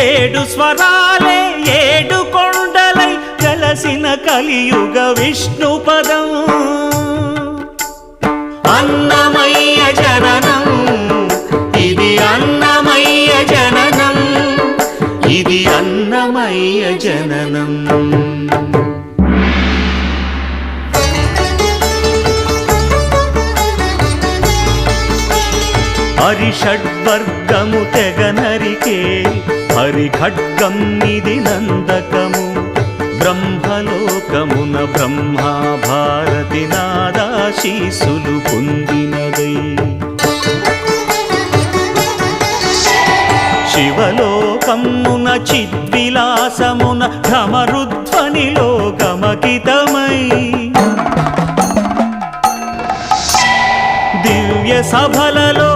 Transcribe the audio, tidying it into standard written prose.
ఏడు స్వరాలే ఏడు కొండలై కలసిన కలియుగ విష్ణు పదం అన్నమయ్య జననం ఇది అన్నమయ్య జననం ఇది అన్నమయ్య జననం హరిషడ్వర్గము తెగనరికే హరి ఖడ్గం ఇది నందకము బ్రహ్మలోకమున బ్రహ్మా భారతి నాదాశీసులు పొందినదై శివలోకమున చిద్విలాసమున ఘమరుధ్వనిలో గమకితమై దివ్య సభలలో